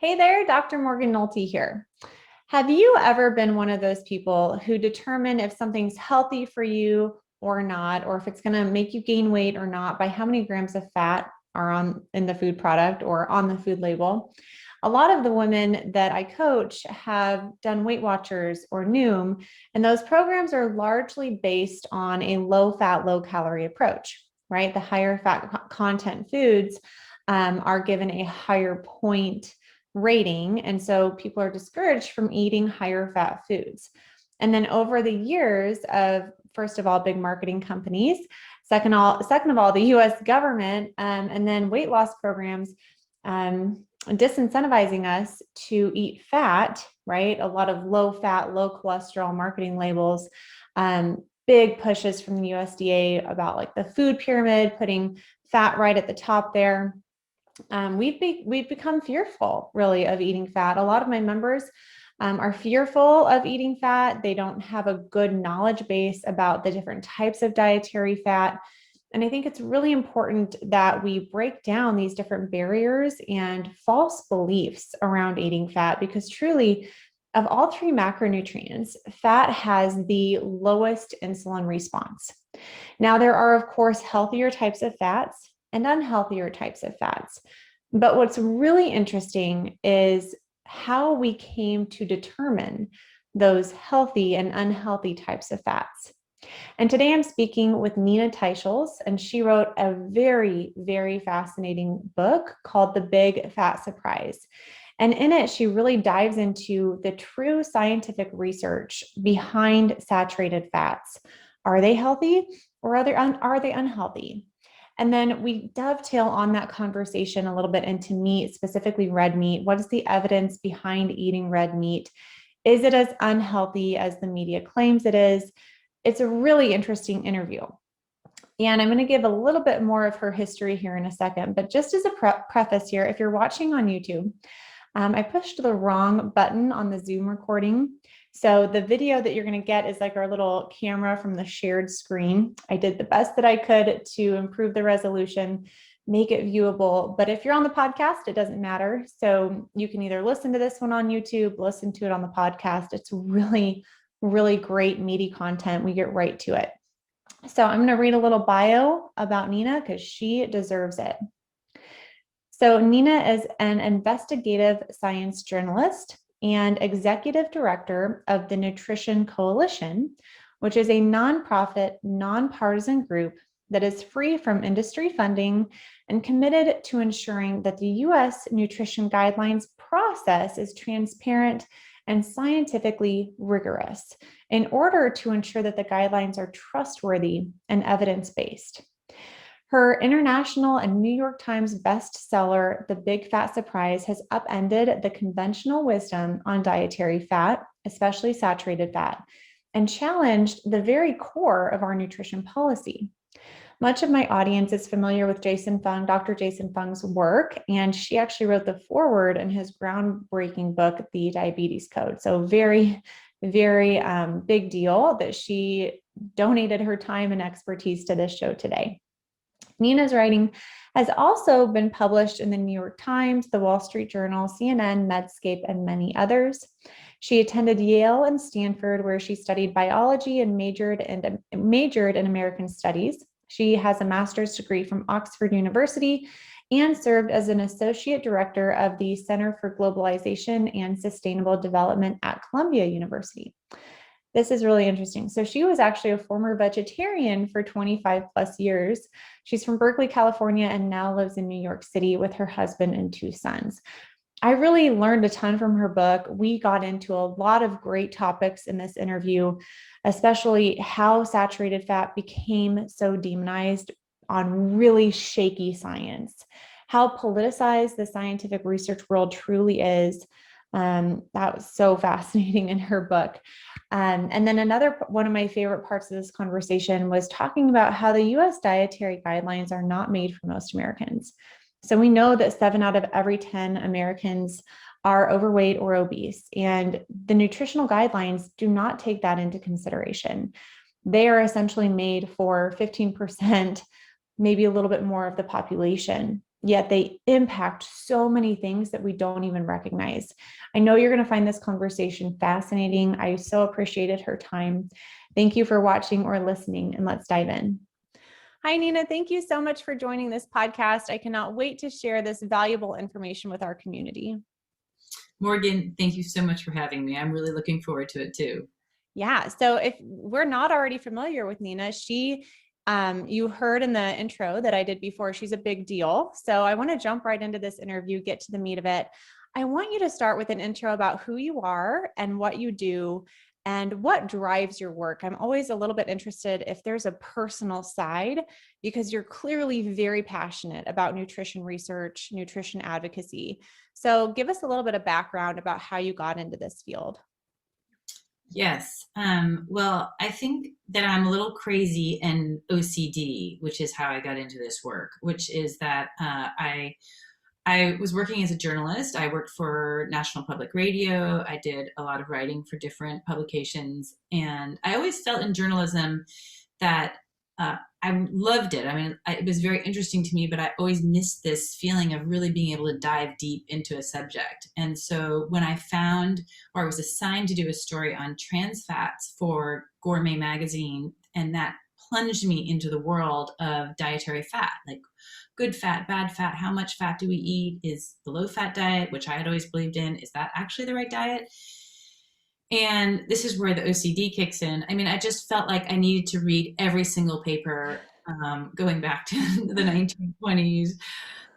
Hey there, Dr. Morgan Nolte here. Have you ever been one of those people who determine if something's healthy for you or not, or if it's going to make you gain weight or not by how many grams of fat are on in the food product or on the food label? A lot of the women that I coach have done Weight Watchers or Noom, and those programs are largely based on a low fat, low calorie approach, right? The higher fat content foods are given a higher point rating. And so people are discouraged from eating higher fat foods. And then over the years of, first of all, big marketing companies, second of all, the US government, and then weight loss programs, disincentivizing us to eat fat, right? A lot of low fat, low cholesterol marketing labels, big pushes from the USDA about like the food pyramid, putting fat right at the top there. We've become fearful, really, of eating fat. A lot of my members are fearful of eating fat. They don't have a good knowledge base about the different types of dietary fat. And I think it's really important that we break down these different barriers and false beliefs around eating fat, because truly, of all three macronutrients, fat has the lowest insulin response. Now, there are, of course, healthier types of fats and unhealthier types of fats. But what's really interesting is how we came to determine those healthy and unhealthy types of fats. And today I'm speaking with Nina Teicholz, and she wrote a very, very fascinating book called The Big Fat Surprise. And in it, she really dives into the true scientific research behind saturated fats. Are they healthy or are they unhealthy? And then we dovetail on that conversation a little bit into meat, specifically red meat. What is the evidence behind eating red meat? Is it as unhealthy as the media claims it is? It's a really interesting interview. And I'm going to give a little bit more of her history here in a second. But just as a preface here, if you're watching on YouTube, I pushed the wrong button on the Zoom recording. So the video that you're going to get is like our little camera from the shared screen. I did the best that I could to improve the resolution, make it viewable. But if you're on the podcast, it doesn't matter. So you can either listen to this one on YouTube, listen to it on the podcast. It's really, really great, meaty content. We get right to it. So I'm going to read a little bio about Nina because she deserves it. So Nina is an investigative science journalist and executive director of the Nutrition Coalition, which is a nonprofit, nonpartisan group that is free from industry funding and committed to ensuring that the U.S. nutrition guidelines process is transparent and scientifically rigorous in order to ensure that the guidelines are trustworthy and evidence-based. Her international and New York Times bestseller, The Big Fat Surprise, has upended the conventional wisdom on dietary fat, especially saturated fat, and challenged the very core of our nutrition policy. Much of my audience is familiar with Jason Fung, Dr. Jason Fung's work, and she actually wrote the foreword in his groundbreaking book, The Diabetes Code. So very, very big deal that she donated her time and expertise to this show today. Nina's writing has also been published in the New York Times, the Wall Street Journal, CNN, Medscape, and many others. She attended Yale and Stanford, where she studied biology and majored in American Studies. She has a master's degree from Oxford University and served as an associate director of the Center for Globalization and Sustainable Development at Columbia University. This is really interesting. So she was actually a former vegetarian for 25 plus years. She's from Berkeley, California, and now lives in New York City with her husband and two sons. I really learned a ton from her book. We got into a lot of great topics in this interview, especially how saturated fat became so demonized on really shaky science, how politicized the scientific research world truly is. That was so fascinating in her book. And then another one of my favorite parts of this conversation was talking about how the US dietary guidelines are not made for most Americans. So we know that 7 out of every 10 Americans are overweight or obese, and the nutritional guidelines do not take that into consideration. They are essentially made for 15%, maybe a little bit more of the population. yet they impact so many things that we don't even recognize. I know you're going to find this conversation fascinating. I so appreciated her time. Thank you for watching or listening, and let's dive in. Hi, Nina. Thank you so much for joining this podcast. I cannot wait to share this valuable information with our community. Morgan, thank you so much for having me. I'm really looking forward to it too. Yeah. So if we're not already familiar with Nina, you heard in the intro that I did before, she's a big deal. So I want to jump right into this interview, get to the meat of it. I want you to start with an intro about who you are and what you do and what drives your work. I'm always a little bit interested if there's a personal side, because you're clearly very passionate about nutrition research, nutrition advocacy. So give us a little bit of background about how you got into this field. Yes. Well, I think that I'm a little crazy and OCD, which is how I got into this work, which is that I was working as a journalist. I worked for National Public Radio. I did a lot of writing for different publications. And I always felt in journalism that I loved it. I mean, it was very interesting to me, but I always missed this feeling of really being able to dive deep into a subject. And so when I found, or I was assigned to do a story on trans fats for Gourmet magazine, and that plunged me into the world of dietary fat, like good fat, bad fat, how much fat do we eat? Is the low fat diet, which I had always believed in, is that actually the right diet? And this is where the OCD kicks in. I mean, I just felt like I needed to read every single paper going back to the 1920s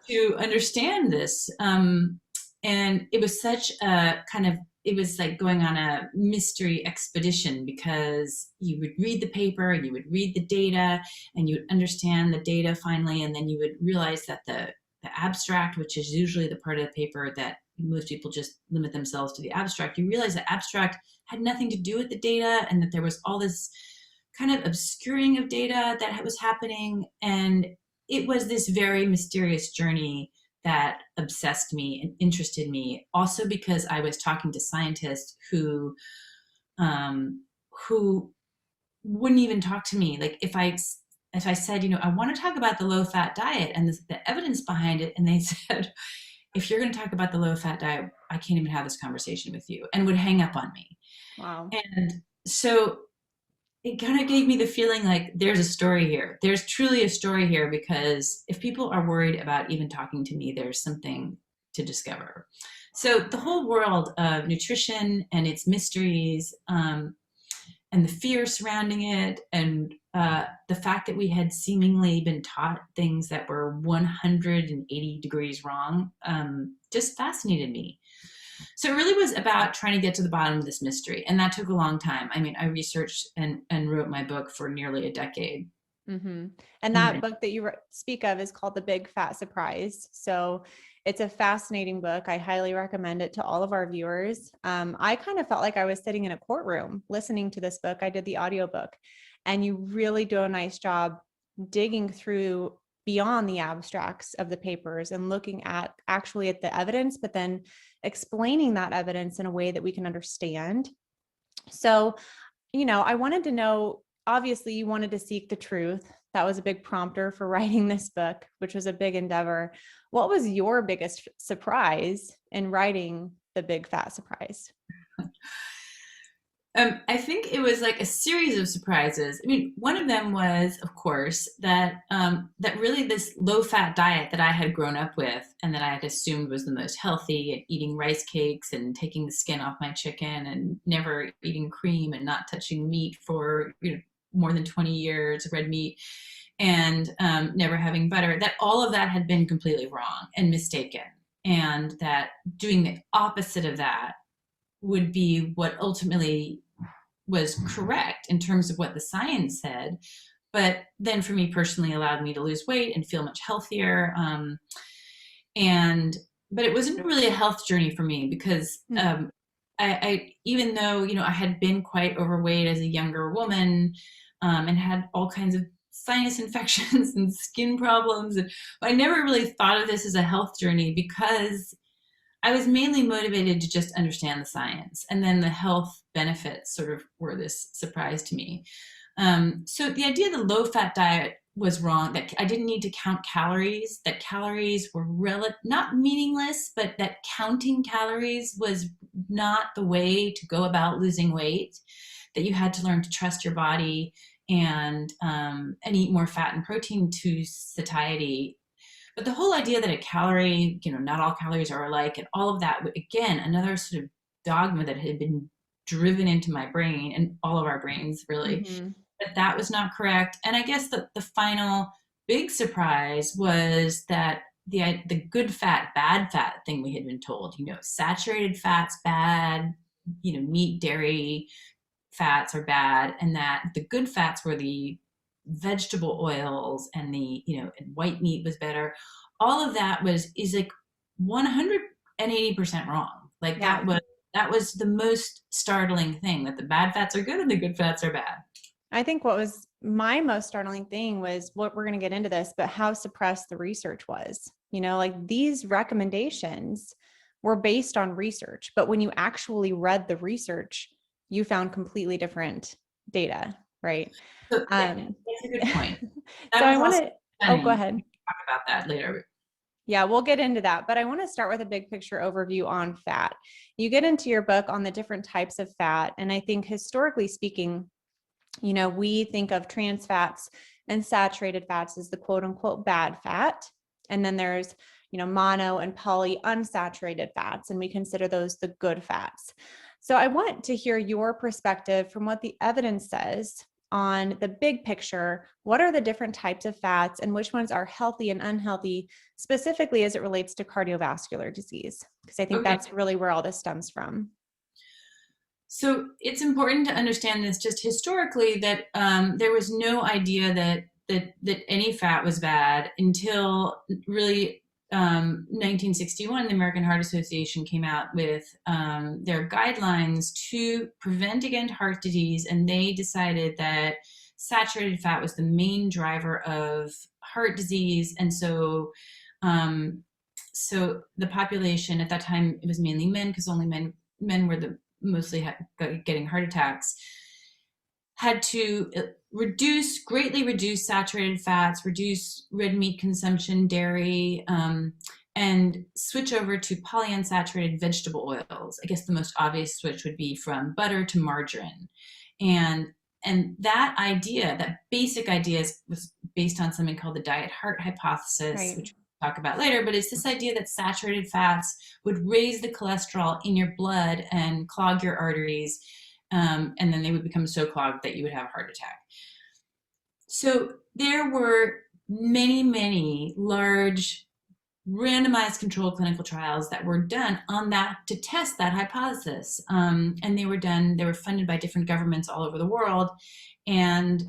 to understand this. And it was such a kind of, it was like going on a mystery expedition, because you would read the paper and you would read the data and you would understand the data finally. And then you would realize that the abstract, which is usually the part of the paper that most people just limit themselves to the abstract, you realize the abstract had nothing to do with the data, and that there was all this kind of obscuring of data that was happening. And it was this very mysterious journey that obsessed me and interested me, also because I was talking to scientists who wouldn't even talk to me. Like if I said, I want to talk about the low fat diet and the evidence behind it, and they said, if you're going to talk about the low fat diet, I can't even have this conversation with you, and would hang up on me. Wow. And so it kind of gave me the feeling like there's a story here. There's truly a story here, because if people are worried about even talking to me, there's something to discover. So the whole world of nutrition and its mysteries, and the fear surrounding it, and the fact that we had seemingly been taught things that were 180 degrees wrong, just fascinated me. So it really was about trying to get to the bottom of this mystery. And that took a long time. I mean, I researched and wrote my book for nearly a decade. Mm-hmm. And that book that you speak of is called The Big Fat Surprise. So it's a fascinating book. I highly recommend it to all of our viewers. I kind of felt like I was sitting in a courtroom listening to this book. I did the audiobook, and you really do a nice job digging through beyond the abstracts of the papers and looking at actually at the evidence, but then explaining that evidence in a way that we can understand. So, I wanted to know, obviously you wanted to seek the truth. That was a big prompter for writing this book, which was a big endeavor. What was your biggest surprise in writing The Big Fat Surprise? I think it was like a series of surprises. I mean, one of them was, of course, that that really this low-fat diet that I had grown up with and that I had assumed was the most healthy, and eating rice cakes and taking the skin off my chicken and never eating cream and not touching meat for more than 20 years, red meat, and never having butter, that all of that had been completely wrong and mistaken. And that doing the opposite of that would be what ultimately was correct in terms of what the science said, but then for me personally allowed me to lose weight and feel much healthier. But it wasn't really a health journey for me, because I even though I had been quite overweight as a younger woman, and had all kinds of sinus infections and skin problems, and I never really thought of this as a health journey, because I was mainly motivated to just understand the science, and then the health benefits sort of were this surprise to me. So the idea of the low-fat diet was wrong, that I didn't need to count calories, that calories were not meaningless, but that counting calories was not the way to go about losing weight, that you had to learn to trust your body and eat more fat and protein to satiety. But the whole idea that a calorie, not all calories are alike, and all of that, again, another sort of dogma that had been driven into my brain and all of our brains, really, that was not correct. And I guess the final big surprise was that the good fat, bad fat thing we had been told, saturated fats bad, meat, dairy fats are bad, and that the good fats were the vegetable oils and and white meat was better. All of that is like 180% wrong. Like Yeah. that was the most startling thing, that the bad fats are good and the good fats are bad. I think what was my most startling thing was, what we're going to get into this, but how suppressed the research was. Like these recommendations were based on research, but when you actually read the research, you found completely different data, right? So that's a good point. So I want to, go ahead. Talk about that later. Yeah, we'll get into that, but I want to start with a big picture overview on fat. You get into your book on the different types of fat. And I think historically speaking, we think of trans fats and saturated fats as the quote unquote bad fat. And then there's, mono and polyunsaturated fats, and we consider those the good fats. So I want to hear your perspective from what the evidence says on the big picture. What are the different types of fats and which ones are healthy and unhealthy, specifically as it relates to cardiovascular disease? Because I think that's really where all this stems from. So it's important to understand this just historically, that there was no idea that any fat was bad until really 1961. The American Heart Association came out with their guidelines to prevent against heart disease, and they decided that saturated fat was the main driver of heart disease. And so the population at that time, it was mainly men, because only men were the mostly getting heart attacks, had to greatly reduce saturated fats, reduce red meat consumption, dairy, and switch over to polyunsaturated vegetable oils. I guess the most obvious switch would be from butter to margarine. And that idea, that basic idea, was based on something called the diet heart hypothesis, right, which we'll talk about later. But it's this idea that saturated fats would raise the cholesterol in your blood and clog your arteries, and then they would become so clogged that you would have a heart attack. So there were many, many large randomized controlled clinical trials that were done on that to test that hypothesis. And they were funded by different governments all over the world. And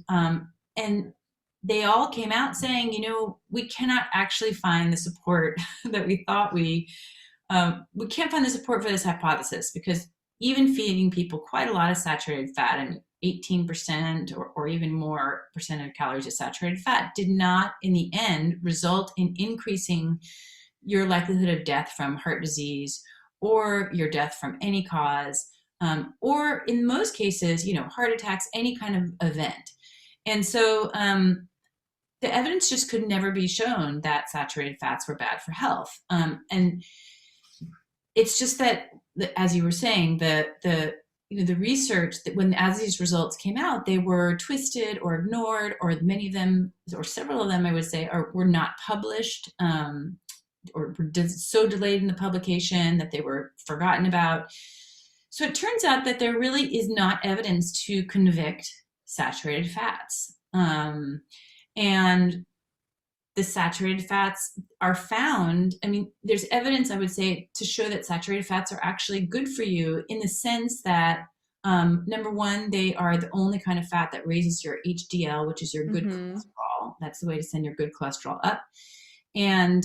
they all came out saying, we cannot actually find the support that we thought we can't find the support for this hypothesis, because even feeding people quite a lot of saturated fat, and 18% or even more percent of calories of saturated fat, did not in the end result in increasing your likelihood of death from heart disease or your death from any cause, or in most cases, heart attacks, any kind of event. And so the evidence just could never be shown that saturated fats were bad for health. And it's just that, as you were saying, the research that as these results came out, they were twisted or ignored, or many of them, or several of them, I would say, were not published, or were so delayed in the publication that they were forgotten about. So it turns out that there really is not evidence to convict saturated fats. And the saturated fats are found, there's evidence, I would say, to show that saturated fats are actually good for you, in the sense that, number one, they are the only kind of fat that raises your HDL, which is your good cholesterol. That's the way to send your good cholesterol up. And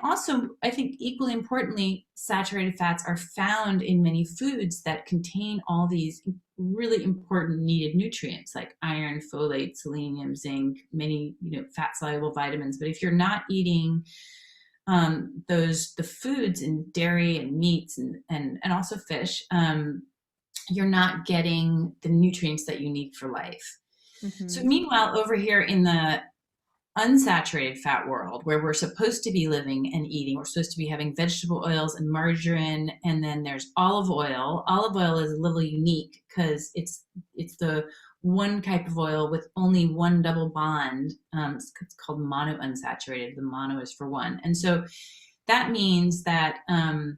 also, I think equally importantly, saturated fats are found in many foods that contain all these really important needed nutrients like iron, folate, selenium, zinc, many fat soluble vitamins. But if you're not eating the foods in dairy and meats and also fish, you're not getting the nutrients that you need for life. So meanwhile, over here in the unsaturated fat world where we're supposed to be living and eating, we're supposed to be having vegetable oils and margarine, and then there's olive oil. Olive oil is a little unique because it's the one type of oil with only one double bond. It's called monounsaturated. The mono is for one, and so that means that and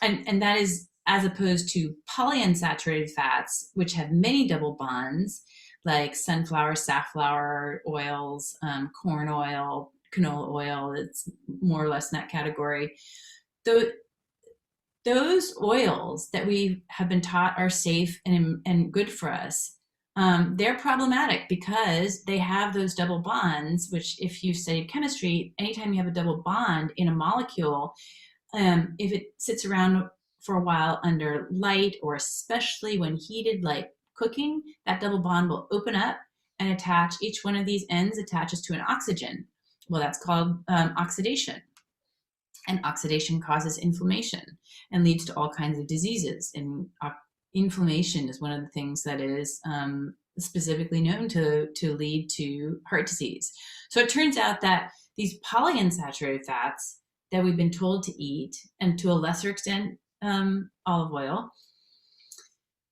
that is as opposed to polyunsaturated fats, which have many double bonds, like sunflower, safflower oils, corn oil, canola oil. It's more or less in that category. Those oils that we have been taught are safe and good for us, they're problematic because they have those double bonds, which if you've studied chemistry, anytime you have a double bond in a molecule, if it sits around for a while under light, or especially when heated, like cooking, that double bond will open up and attach. Each one of these ends attaches to an oxygen. Well, that's called oxidation. And oxidation causes inflammation and leads to all kinds of diseases. And inflammation is one of the things that is specifically known to lead to heart disease. So it turns out that these polyunsaturated fats that we've been told to eat, and to a lesser extent olive oil,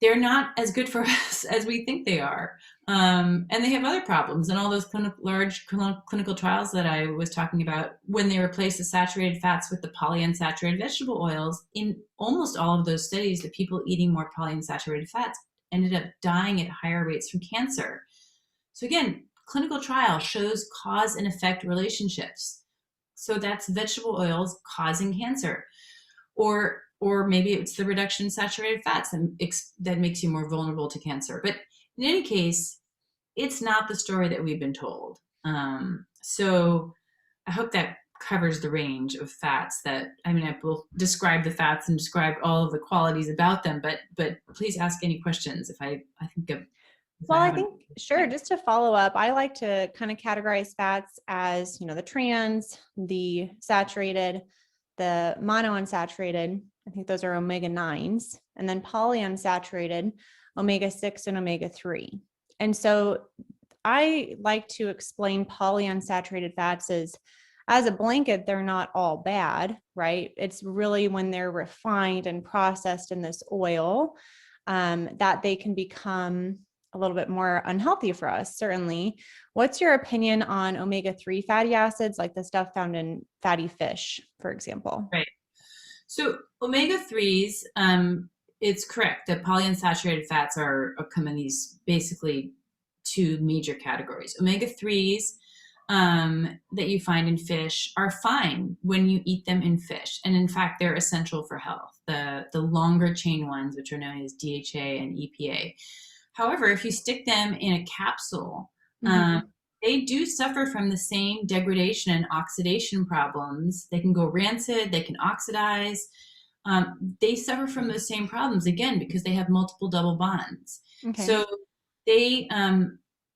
they're not as good for us as we think they are. And they have other problems. And all those large clinical trials that I was talking about, when they replaced the saturated fats with the polyunsaturated vegetable oils, in almost all of those studies, the people eating more polyunsaturated fats ended up dying at higher rates from cancer. So again, clinical trial shows cause and effect relationships. So that's vegetable oils causing cancer. Or maybe it's the reduction in saturated fats that makes you more vulnerable to cancer. But in any case, it's not the story that we've been told. So I hope that covers the range of fats that, I mean, I will describe the fats and describe all of the qualities about them, but please ask any questions if I think of. Well, I think, sure, just to follow up, I like to kind of categorize fats as, the trans, the saturated, the monounsaturated. I think those are omega-9s, and then polyunsaturated, omega-6 and omega-3. And so I like to explain polyunsaturated fats as a blanket, they're not all bad, right? It's really when they're refined and processed in this oil that they can become a little bit more unhealthy for us, certainly. What's your opinion on omega-3 fatty acids, like the stuff found in fatty fish, for example? Right. So omega-3s, it's correct that polyunsaturated fats come in these basically two major categories. Omega-3s that you find in fish are fine when you eat them in fish. And in fact, they're essential for health. The longer chain ones, which are known as DHA and EPA. However, if you stick them in a capsule, they do suffer from the same degradation and oxidation problems. They can go rancid, they can oxidize. They suffer from those same problems, again, because they have multiple double bonds. Okay.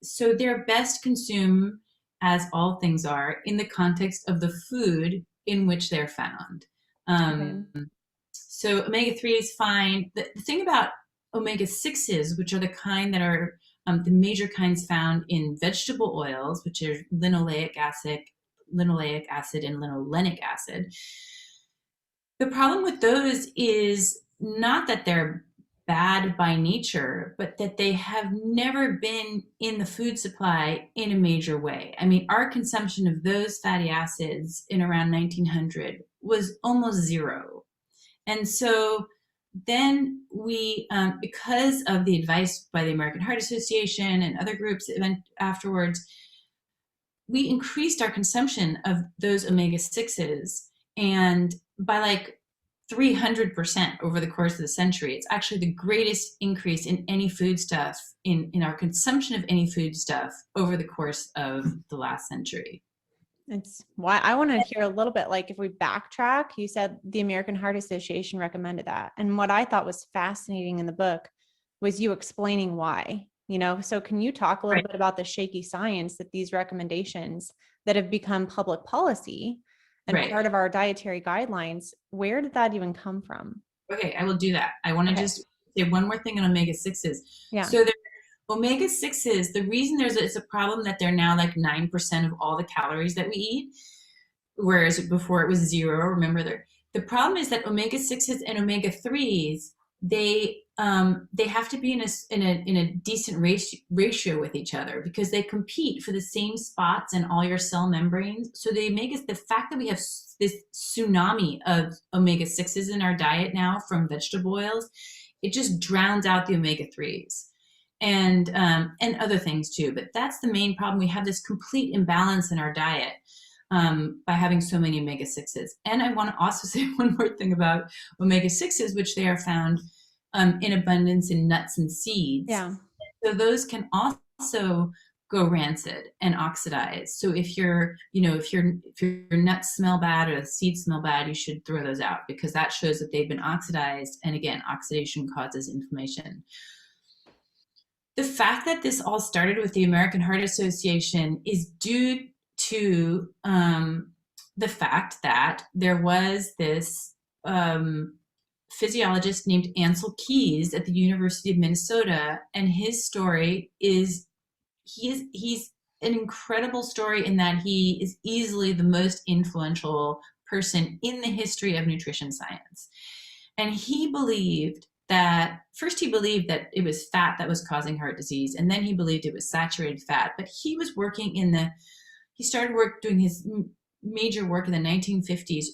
So they're best consumed, as all things are, in the context of the food in which they're found. So omega-3 is fine. The thing about omega-6s, which are the kind that are the major kinds found in vegetable oils, which are linoleic acid, and linolenic acid. The problem with those is not that they're bad by nature, but that they have never been in the food supply in a major way. I mean, our consumption of those fatty acids in around 1900 was almost zero. And so then we, because of the advice by the American Heart Association and other groups afterwards, we increased our consumption of those omega-6s, and by like 300% over the course of the century. It's actually the greatest increase in any foodstuff, in our consumption of any foodstuff over the course of the last century. It's why I want to hear a little bit, like if we backtrack, you said the American Heart Association recommended that. And what I thought was fascinating in the book was you explaining why, so can you talk a little bit about the shaky science that these recommendations that have become public policy and part of our dietary guidelines, where did that even come from? Okay, I will do that. I want to just say one more thing on omega-6s. Yeah. So Omega-6s, the reason it's a problem that they're now like 9% of all the calories that we eat, whereas before it was zero. Remember, the problem is that omega-6s and omega-3s, they have to be in a decent ratio with each other, because they compete for the same spots in all your cell membranes. So the fact that we have this tsunami of omega-6s in our diet now from vegetable oils, it just drowns out the omega-3s and other things too. But that's the main problem. We have this complete imbalance in our diet by having so many omega-6s. And I want to also say one more thing about omega-6s, which they are found in abundance in nuts and seeds. Yeah. So those can also go rancid and oxidize. So if your nuts smell bad or the seeds smell bad, you should throw those out, because that shows that they've been oxidized. And again, oxidation causes inflammation. The fact that this all started with the American Heart Association is due to the fact that there was this physiologist named Ansel Keys at the University of Minnesota, and his story is he's an incredible story in that he is easily the most influential person in the history of nutrition science. And he believed that it was fat that was causing heart disease, and then he believed it was saturated fat. But he was working he started doing his major work in the 1950s,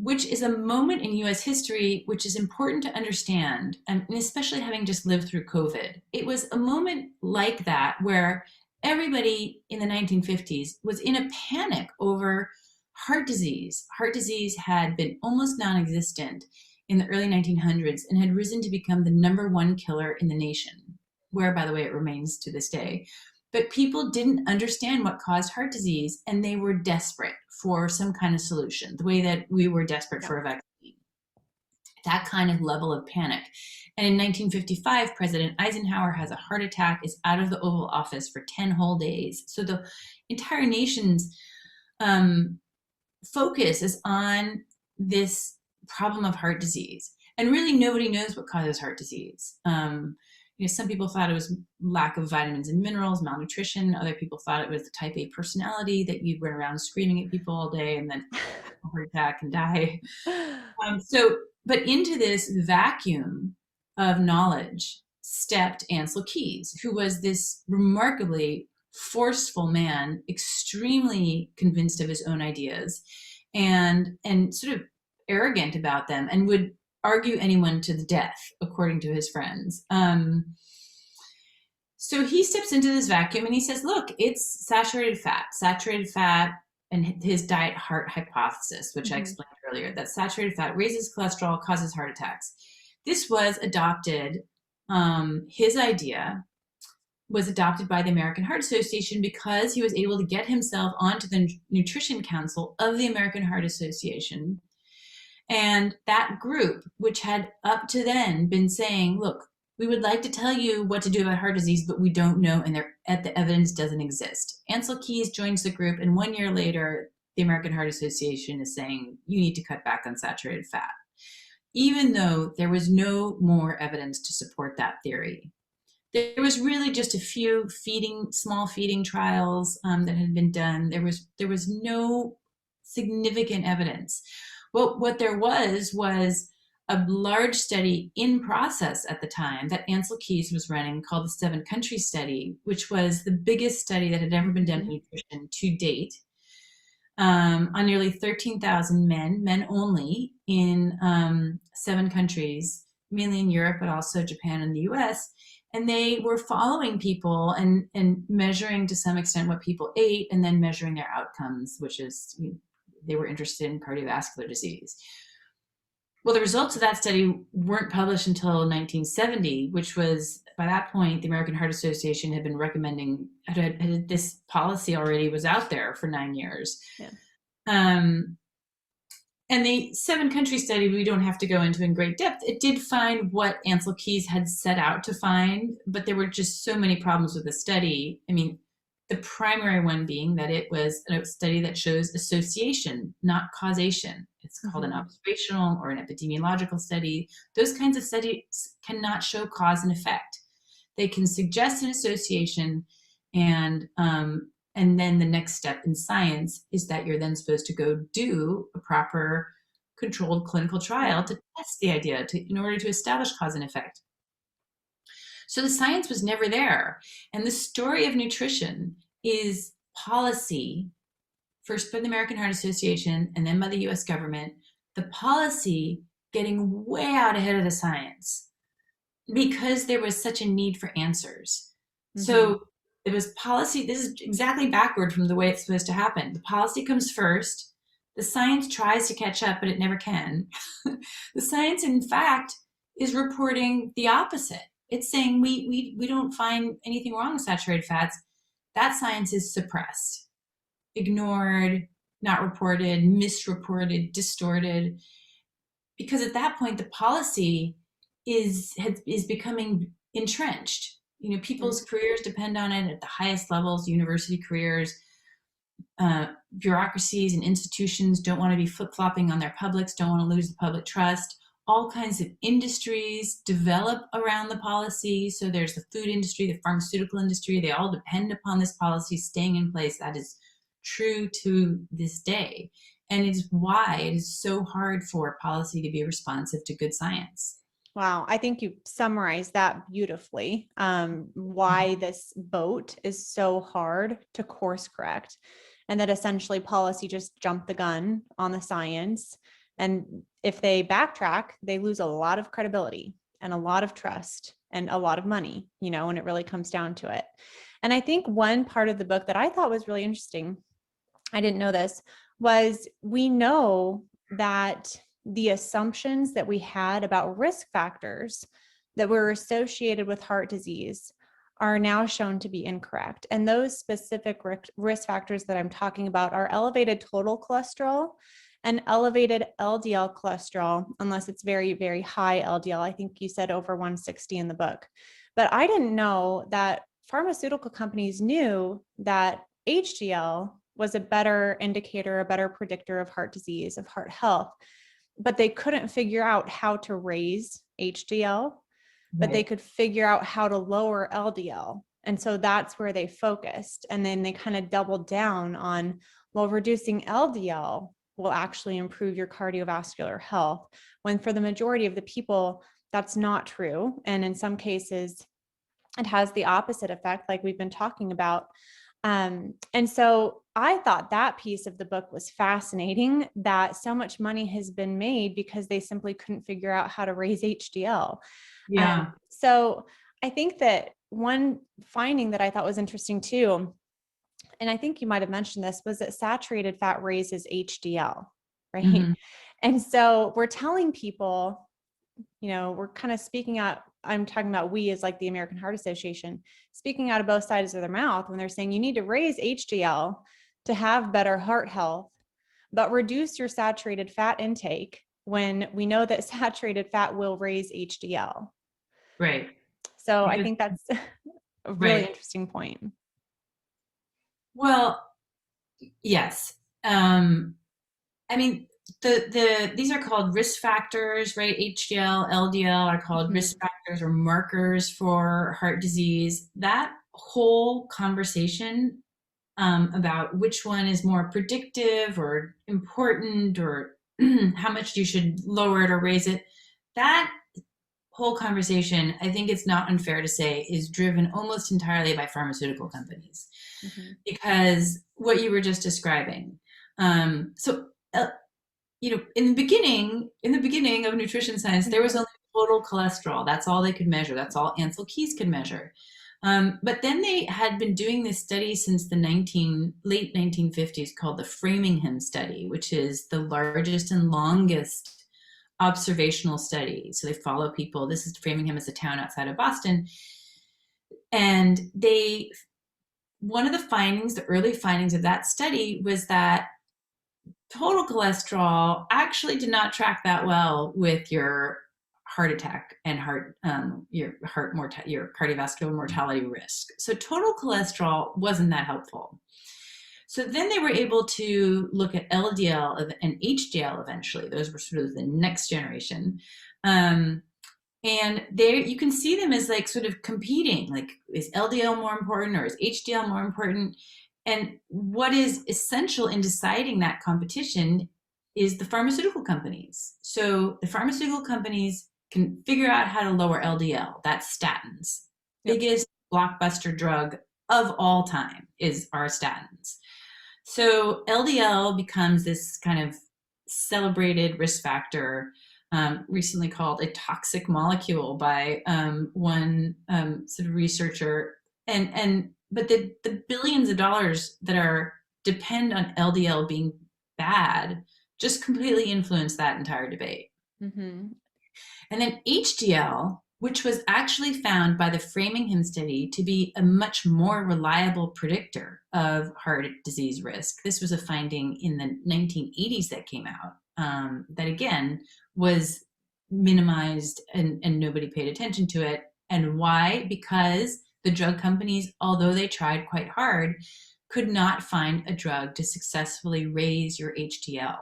which is a moment in US history which is important to understand, and especially having just lived through COVID. It was a moment like that where everybody in the 1950s was in a panic over heart disease. Heart disease had been almost non-existent in the early 1900s and had risen to become the #1 killer in the nation, where, by the way, it remains to this day. But people didn't understand what caused heart disease, and they were desperate for some kind of solution, the way that we were desperate for a vaccine. That kind of level of panic. And in 1955, President Eisenhower has a heart attack, is out of the Oval Office for 10 whole days. So the entire nation's focus is on this problem of heart disease. And really nobody knows what causes heart disease. Some people thought it was lack of vitamins and minerals, malnutrition. Other people thought it was the type A personality that you'd run around screaming at people all day and then have a heart attack and die. But into this vacuum of knowledge stepped Ansel Keys, who was this remarkably forceful man, extremely convinced of his own ideas, and sort of arrogant about them, and would argue anyone to the death, according to his friends. So he steps into this vacuum and he says, look, it's saturated fat, and his diet heart hypothesis, which I explained earlier, that saturated fat raises cholesterol, causes heart attacks. This was adopted, his idea was adopted by the American Heart Association because he was able to get himself onto the Nutrition Council of the American Heart Association. And that group, which had up to then been saying, look, we would like to tell you what to do about heart disease, but we don't know, and the evidence doesn't exist. Ansel Keys joins the group, and 1 year later, the American Heart Association is saying, you need to cut back on saturated fat, even though there was no more evidence to support that theory. There was really just a few small feeding trials that had been done. There was no significant evidence. Well, what there was a large study in process at the time that Ansel Keys was running called the 7-country study, which was the biggest study that had ever been done in nutrition to date, on nearly 13,000 men only, in 7 countries, mainly in Europe, but also Japan and the US. And they were following people and measuring to some extent what people ate, and then measuring their outcomes, which is, they were interested in cardiovascular disease. Well, the results of that study weren't published until 1970, which was, by that point, the American Heart Association had been recommending, this policy already was out there for 9 years. Yeah. And the 7-country study, we don't have to go into in great depth. It did find what Ansel Keys had set out to find, but there were just so many problems with the study. I mean, the primary one being that it was a study that shows association, not causation. It's called an observational or an epidemiological study. Those kinds of studies cannot show cause and effect. they can suggest an association, and then the next step in science is that you're then supposed to go do a proper controlled clinical trial to test the idea in order to establish cause and effect. So the science was never there. And the story of nutrition is policy, first by the American Heart Association and then by the US government, the policy getting way out ahead of the science because there was such a need for answers. Mm-hmm. So it was policy. This is exactly backward from the way it's supposed to happen. The policy comes first. The science tries to catch up, but it never can. The science, in fact, is reporting the opposite. It's saying we don't find anything wrong with saturated fats. That science is suppressed, ignored, not reported, misreported, distorted. Because at that point, the policy is becoming entrenched. You know, people's careers depend on it at the highest levels, university careers. Bureaucracies and institutions don't want to be flip-flopping on their publics, don't want to lose the public trust. All kinds of industries develop around the policy. So there's the food industry, the pharmaceutical industry, they all depend upon this policy staying in place. That is true to this day. And it is why it is so hard for policy to be responsive to good science. Wow, I think you summarized that beautifully. Why this boat is so hard to course correct, and that essentially policy just jumped the gun on the science. And if they backtrack, they lose a lot of credibility and a lot of trust and a lot of money, you know, when it really comes down to it. And I think one part of the book that I thought was really interesting, I didn't know this, was we know that the assumptions that we had about risk factors that were associated with heart disease are now shown to be incorrect. And those specific risk factors that I'm talking about are elevated total cholesterol and elevated LDL cholesterol, unless it's very, very high LDL. I think you said over 160 in the book. But I didn't know that pharmaceutical companies knew that HDL was a better indicator, a better predictor of heart disease, of heart health. But they couldn't figure out how to raise HDL, but they could figure out how to lower LDL. And so that's where they focused. And then they kind of doubled down on, well, reducing LDL will actually improve your cardiovascular health, when for the majority of the people, that's not true. And in some cases, it has the opposite effect, like we've been talking about. And so I thought that piece of the book was fascinating, that so much money has been made because they simply couldn't figure out how to raise HDL. Yeah. So I think that one finding that I thought was interesting too, and I think you might have mentioned this, was that saturated fat raises HDL, right? Mm-hmm. And so we're telling people, you know, we're kind of speaking out, I'm talking about we as like the American Heart Association, speaking out of both sides of their mouth when they're saying you need to raise HDL to have better heart health, but reduce your saturated fat intake when we know that saturated fat will raise HDL. Right. So I think that's a really interesting point. Well, yes. I mean, these are called risk factors, right? HDL, LDL are called risk factors or markers for heart disease. That whole conversation about which one is more predictive or important, or how much you should lower it or raise it, that whole conversation, I think it's not unfair to say, is driven almost entirely by pharmaceutical companies, because what you were just describing. You know, in the beginning of nutrition science, there was only total cholesterol. That's all they could measure. That's all Ansel Keys could measure. But then they had been doing this study since the late 1950s called the Framingham study, which is the largest and longest observational study. So they follow people. Framingham is a town outside of Boston. And one of the early findings of that study was that total cholesterol actually did not track that well with your heart attack and your cardiovascular mortality risk. So total cholesterol wasn't that helpful. So then they were able to look at LDL and HDL eventually. Those were sort of the next generation. And And there you can see them as like sort of competing, like is LDL more important or is HDL more important? And what is essential in deciding that competition is the pharmaceutical companies. So the pharmaceutical companies can figure out how to lower LDL. That's statins. Yep. Biggest blockbuster drug of all time is our statins. So LDL becomes this kind of celebrated risk factor, recently called a toxic molecule by one sort of researcher, but the billions of dollars that are depend on LDL being bad just completely influence that entire debate. Mm-hmm. And then HDL, which was actually found by the Framingham study to be a much more reliable predictor of heart disease risk. This was a finding in the 1980s that came out, that again was minimized and nobody paid attention to it. And why? Because the drug companies, although they tried quite hard, could not find a drug to successfully raise your HDL.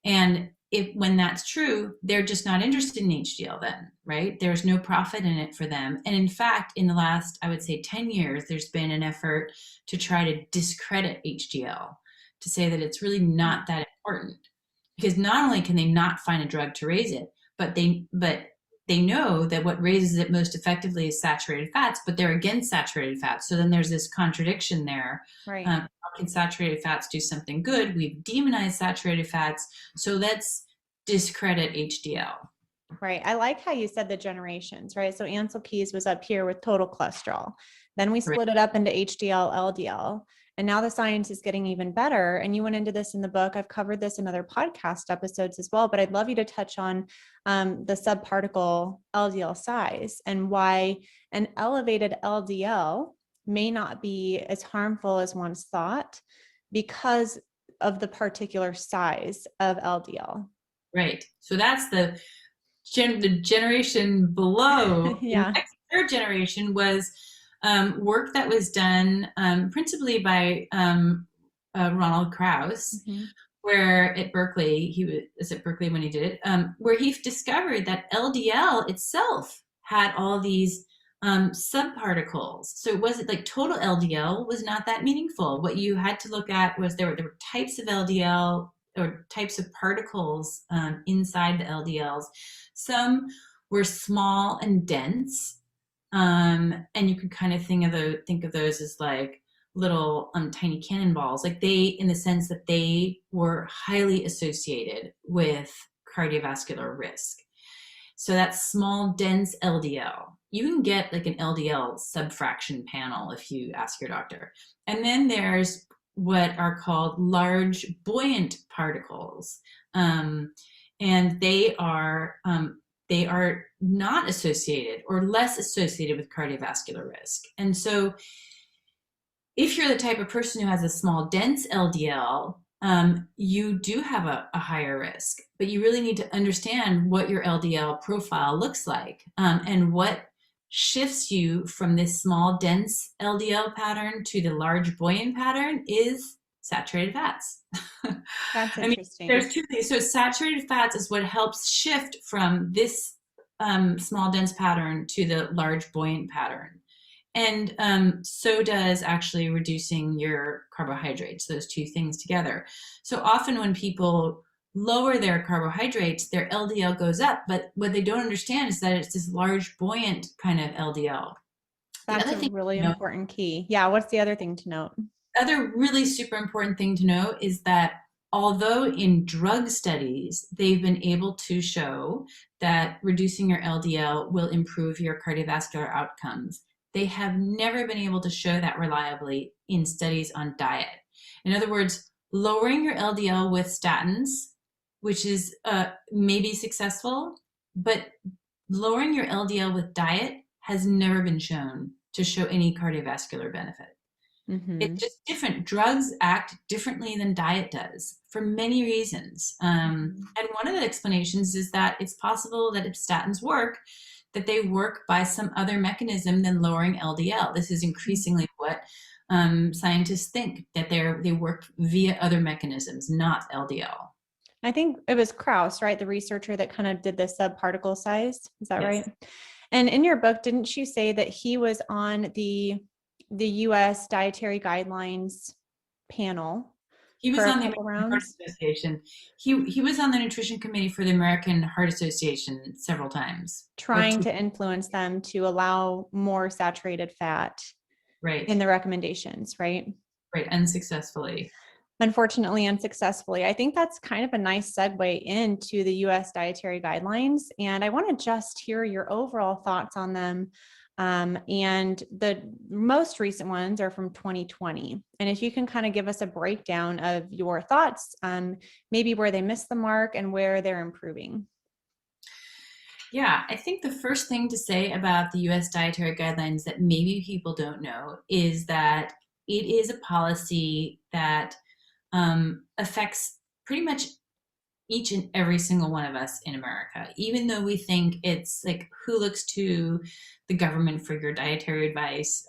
And when that's true, they're just not interested in HDL then, right? There's no profit in it for them. And in fact, in the last, I would say 10 years, there's been an effort to try to discredit HDL, to say that it's really not that important. Because not only can they not find a drug to raise it, but they know that what raises it most effectively is saturated fats, but they're against saturated fats. So then there's this contradiction there. Right. How can saturated fats do something good? We've demonized saturated fats, so let's discredit HDL. Right. I like how you said the generations, right? So Ansel Keys was up here with total cholesterol. Then we split it up into HDL, LDL. And now the science is getting even better. And you went into this in the book. I've covered this in other podcast episodes as well, but I'd love you to touch on the subparticle LDL size and why an elevated LDL may not be as harmful as once thought because of the particular size of LDL. Right. So that's the generation below. Yeah. The next, third generation was work that was done principally by Ronald Krauss, Mm-hmm. where at Berkeley, he was at Berkeley when he did it, where he discovered that LDL itself had all these subparticles. So it wasn't like total LDL was not that meaningful. What you had to look at was there were types of LDL or types of particles inside the LDLs. Some were small and dense. And you could kind of think of those as like little tiny cannonballs, like in the sense that they were highly associated with cardiovascular risk. So that's small, dense LDL. You can get like an LDL subfraction panel if you ask your doctor. And then there's what are called large buoyant particles. And they are not associated or less associated with cardiovascular risk. And so if you're the type of person who has a small, dense LDL, you do have a higher risk, but you really need to understand what your LDL profile looks like, and what shifts you from this small, dense LDL pattern to the large, buoyant pattern is saturated fats. That's interesting. There's two things. So saturated fats is what helps shift from this small, dense pattern to the large, buoyant pattern. And so does actually reducing your carbohydrates, those two things together. So often when people lower their carbohydrates, their LDL goes up, but what they don't understand is that it's this large, buoyant kind of LDL. That's a really important key. Yeah. What's the other thing to note? Other really super important thing to know is that although in drug studies, they've been able to show that reducing your LDL will improve your cardiovascular outcomes, they have never been able to show that reliably in studies on diet. In other words, lowering your LDL with statins, which is maybe successful, but lowering your LDL with diet has never been shown to show any cardiovascular benefit. Mm-hmm. It's just different. Drugs act differently than diet does for many reasons. And one of the explanations is that it's possible that if statins work, that they work by some other mechanism than lowering LDL. This is increasingly what scientists think, that they work via other mechanisms, not LDL. I think it was Krauss, right? The researcher that kind of did the subparticle size. Is that Yes. right? And in your book, didn't you say that he was on the US Dietary Guidelines panel He for was a on the couple American Heart rounds, Association. He was on the nutrition committee for the American Heart Association several times. Or trying two. to influence them to allow more saturated fat Right. in the recommendations, right? Right. Unsuccessfully. Unfortunately, unsuccessfully. I think that's kind of a nice segue into the US Dietary Guidelines. And I want to just hear your overall thoughts on them. And the most recent ones are from 2020. And if you can kind of give us a breakdown of your thoughts, maybe where they missed the mark and where they're improving. Yeah, I think the first thing to say about the US dietary guidelines that maybe people don't know is that it is a policy that affects pretty much each and every single one of us in America, even though we think it's like, who looks to the government for your dietary advice?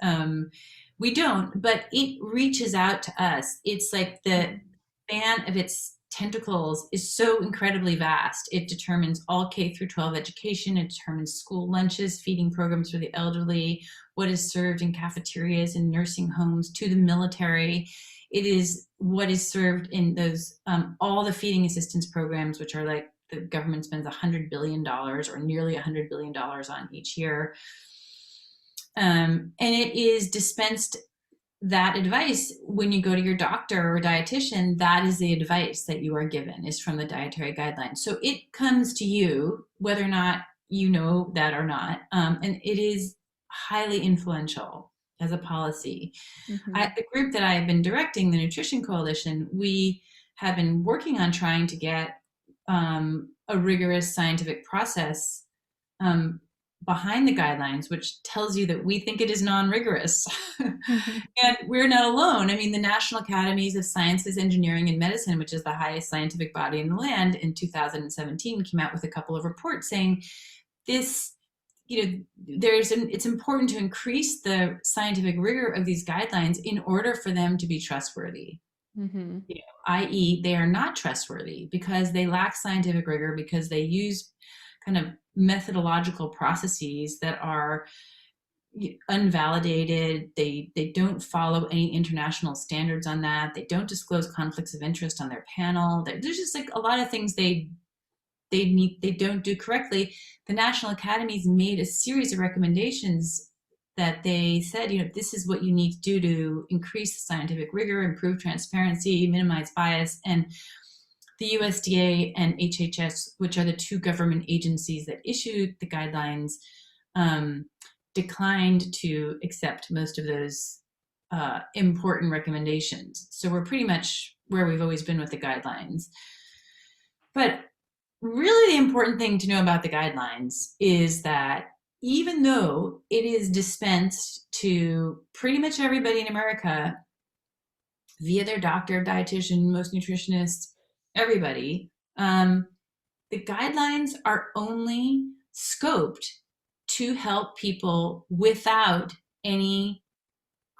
We don't, but it reaches out to us. It's like the span of its tentacles is so incredibly vast. It determines all K through 12 education. It determines school lunches, feeding programs for the elderly, what is served in cafeterias and nursing homes, to the military. It is what is served in those all the feeding assistance programs, which are like the government spends $100 billion or nearly $100 billion on each year. And it is dispensed, that advice when you go to your doctor or dietitian. That is the advice that you are given, is from the dietary guidelines. So it comes to you whether or not you know that or not. And it is highly influential as a policy. Mm-hmm. The group that I have been directing, the Nutrition Coalition, we have been working on trying to get a rigorous scientific process behind the guidelines, which tells you that we think it is non-rigorous. Mm-hmm. And we're not alone. I mean, the National Academies of Sciences, Engineering, and Medicine, which is the highest scientific body in the land, in 2017 came out with a couple of reports saying this, it's important to increase the scientific rigor of these guidelines in order for them to be trustworthy. Mm-hmm. I.e., they are not trustworthy because they lack scientific rigor, because they use kind of methodological processes that are unvalidated. They don't follow any international standards on that. They don't disclose conflicts of interest on their panel. There's just like a lot of things they don't do correctly. The National Academies made a series of recommendations that they said, this is what you need to do to increase scientific rigor, improve transparency, minimize bias. And the USDA and HHS, which are the two government agencies that issued the guidelines, declined to accept most of those important recommendations. So we're pretty much where we've always been with the guidelines. But really, the important thing to know about the guidelines is that even though it is dispensed to pretty much everybody in America via their doctor, dietitian, most nutritionists, everybody, the guidelines are only scoped to help people without any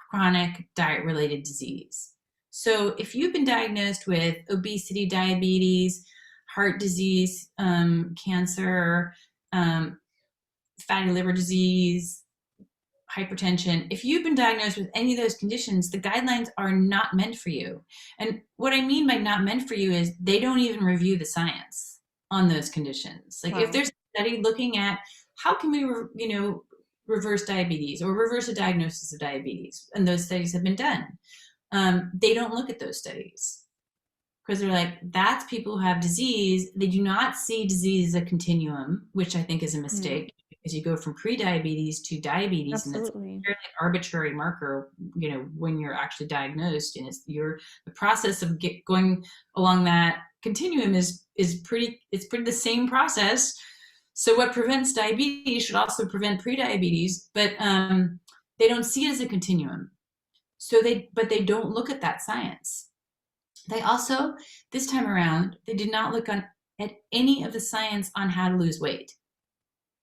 chronic diet-related disease. So if you've been diagnosed with obesity, diabetes, heart disease, cancer, fatty liver disease, hypertension, if you've been diagnosed with any of those conditions, the guidelines are not meant for you. And what I mean by not meant for you is they don't even review the science on those conditions. Like, if there's a study looking at how can we, reverse diabetes or reverse a diagnosis of diabetes, and those studies have been done, they don't look at those studies because they're like, that's people who have disease. They do not see disease as a continuum, which I think is a mistake, because you go from pre-diabetes to diabetes. Absolutely. And it's a fairly arbitrary marker, when you're actually diagnosed, and it's the process of going along that continuum is pretty the same process. So what prevents diabetes should also prevent pre-diabetes, but they don't see it as a continuum. So they don't look at that science. They also, this time around, they did not look at any of the science on how to lose weight,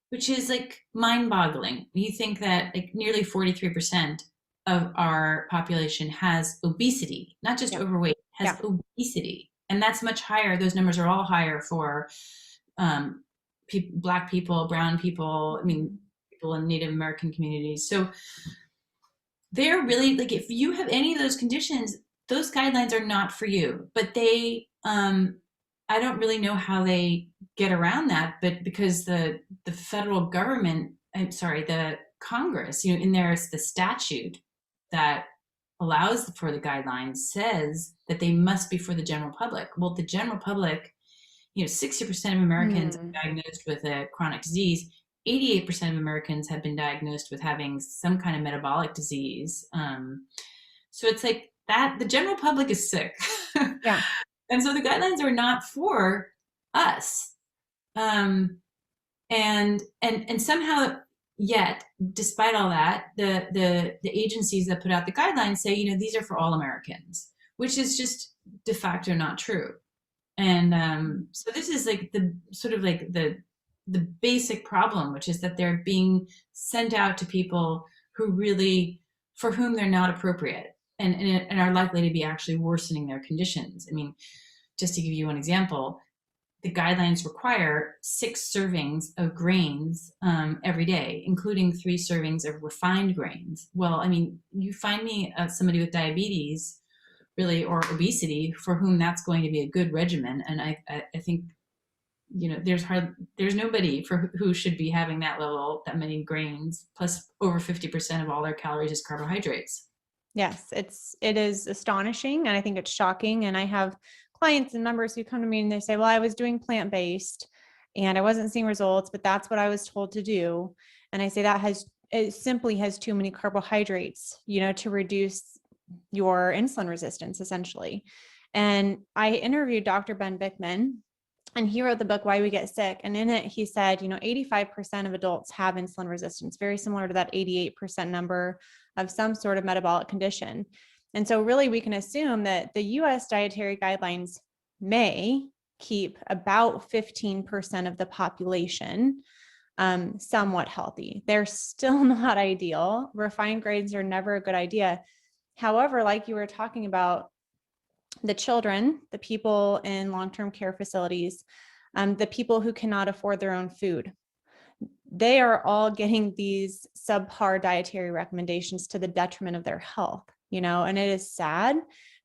which is like mind-boggling. You think that like nearly 43% of our population has obesity, not just overweight, has obesity. And that's much higher. Those numbers are all higher for um, Black people, brown people, I mean, people in Native American communities. So they're really like, if you have any of those conditions, those guidelines are not for you. But I don't really know how they get around that, but because the federal government, I'm sorry, the Congress, in there is the statute that allows for the guidelines says that they must be for the general public. Well, the general public, 60% of Americans are diagnosed with a chronic disease. 88% of Americans have been diagnosed with having some kind of metabolic disease. So it's like that the general public is sick. Yeah. And so the guidelines are not for us. And somehow yet, despite all that, the agencies that put out the guidelines say, these are for all Americans, which is just de facto not true. And so this is like the sort of like the basic problem, which is that they're being sent out to people who really, for whom they're not appropriate and are likely to be actually worsening their conditions. I mean, just to give you one example, the guidelines require 6 servings of grains every day, including 3 servings of refined grains. Well, I mean, you find me somebody with diabetes, really, or obesity, for whom that's going to be a good regimen. And I think, there's nobody for who should be having that many grains, plus over 50% of all their calories is carbohydrates. Yes, it is astonishing, and I think it's shocking. And I have clients and members who come to me and they say, well, I was doing plant-based and I wasn't seeing results, but that's what I was told to do. And I say it simply has too many carbohydrates, to reduce your insulin resistance, essentially. And I interviewed Dr. Ben Bickman, and he wrote the book, Why We Get Sick. And in it, he said, 85% of adults have insulin resistance, very similar to that 88% number of some sort of metabolic condition. And so really we can assume that the US dietary guidelines may keep about 15% of the population somewhat healthy. They're still not ideal. Refined grains are never a good idea. However, like you were talking about, the children, the people in long-term care facilities, the people who cannot afford their own food, they are all getting these subpar dietary recommendations to the detriment of their health, and it is sad.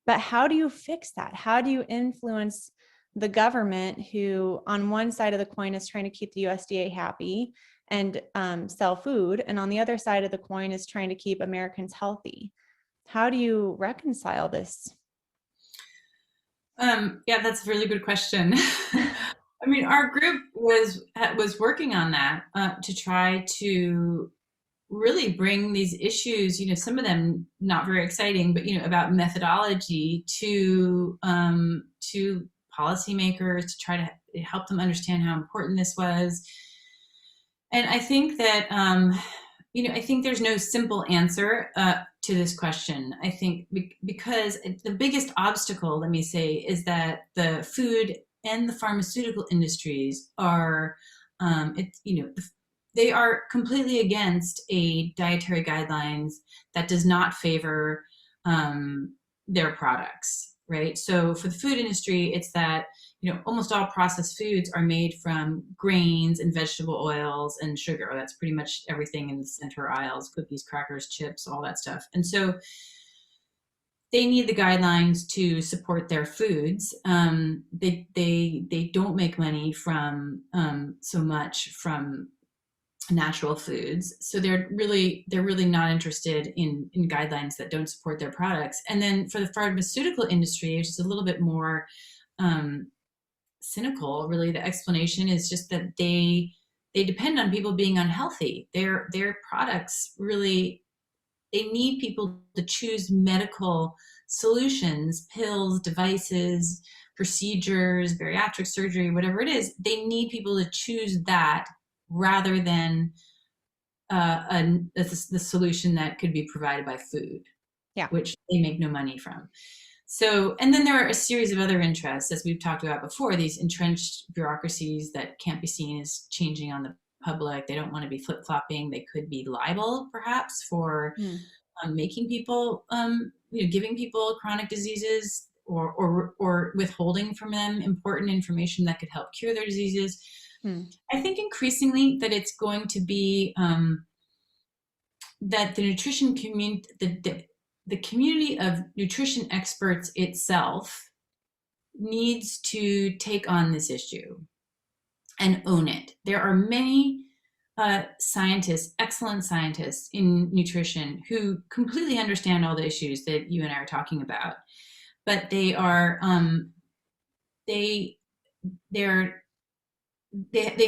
But how do you fix that? How do you influence the government, who on one side of the coin is trying to keep the USDA happy and sell food, and on the other side of the coin is trying to keep Americans healthy? How do you reconcile this? Yeah, that's a really good question. I mean, our group was working on that to try to really bring these issues, some of them not very exciting, but about methodology to policymakers, to try to help them understand how important this was. And I think that I think there's no simple answer to this question. I think because the biggest obstacle, let me say, is that the food and the pharmaceutical industries are, they are completely against a dietary guidelines that does not favor their products, right? So for the food industry, it's that almost all processed foods are made from grains and vegetable oils and sugar. That's pretty much everything in the center aisles: cookies, crackers, chips, all that stuff. And so they need the guidelines to support their foods. They don't make money from so much from natural foods, so they're really not interested in guidelines that don't support their products. And then for the pharmaceutical industry, which is a little bit more cynical, really, the explanation is just that they depend on people being unhealthy. Their products really, they need people to choose medical solutions, pills, devices, procedures, bariatric surgery, whatever it is. They need people to choose that rather than the solution that could be provided by food, which they make no money from. So, and then there are a series of other interests, as we've talked about before, these entrenched bureaucracies that can't be seen as changing on the public. They don't want to be flip-flopping. They could be liable, perhaps, for making people, giving people chronic diseases or withholding from them important information that could help cure their diseases. I think increasingly that it's going to be that the nutrition community, the community of nutrition experts itself needs to take on this issue and own it. There are many scientists, excellent scientists in nutrition who completely understand all the issues that you and I are talking about, but they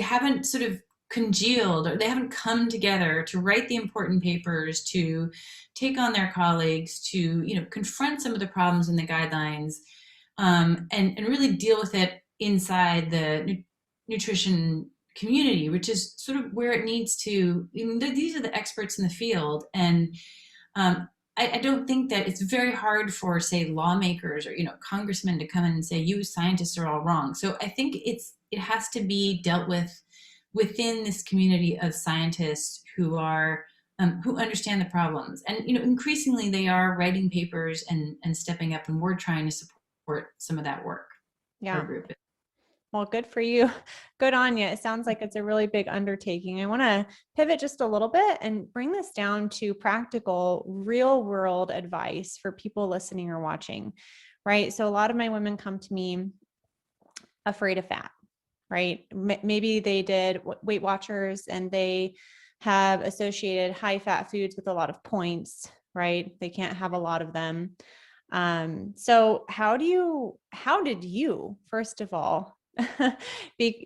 haven't sort of congealed, or they haven't come together to write the important papers, to take on their colleagues, to confront some of the problems in the guidelines, and really deal with it inside the nutrition community, which is sort of where it needs to. These are the experts in the field, and I don't think that it's very hard for, say, lawmakers or congressmen to come in and say, you scientists are all wrong. So I think it has to be dealt with within this community of scientists who are who understand the problems, and increasingly they are writing papers and stepping up, and we're trying to support some of that work. Yeah. Well, good for you. Good on you. It sounds like it's a really big undertaking. I want to pivot just a little bit and bring this down to practical, real world advice for people listening or watching, right? So a lot of my women come to me afraid of fat, right? Maybe they did Weight Watchers and they have associated high fat foods with a lot of points, right? They can't have a lot of them. So how did you, first of all,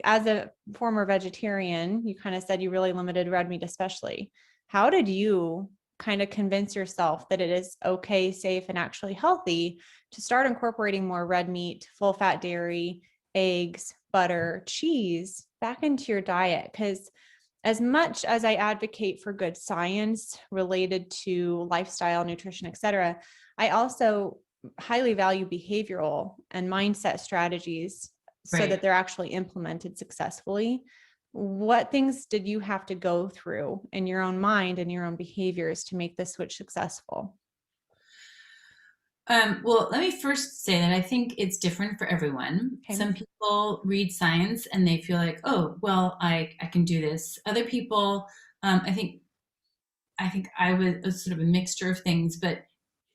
as a former vegetarian, you kind of said you really limited red meat, especially. How did you kind of convince yourself that it is okay, safe, and actually healthy to start incorporating more red meat, full fat dairy, eggs, butter, cheese back into your diet? Because as much as I advocate for good science related to lifestyle, nutrition, et cetera, I also highly value behavioral and mindset strategies so that they're actually implemented successfully. What things did you have to go through in your own mind and your own behaviors to make this switch successful? Well, let me first say that I think it's different for everyone. Okay. Some people read science and they feel like, oh, well, I can do this. Other people, I think I was sort of a mixture of things, but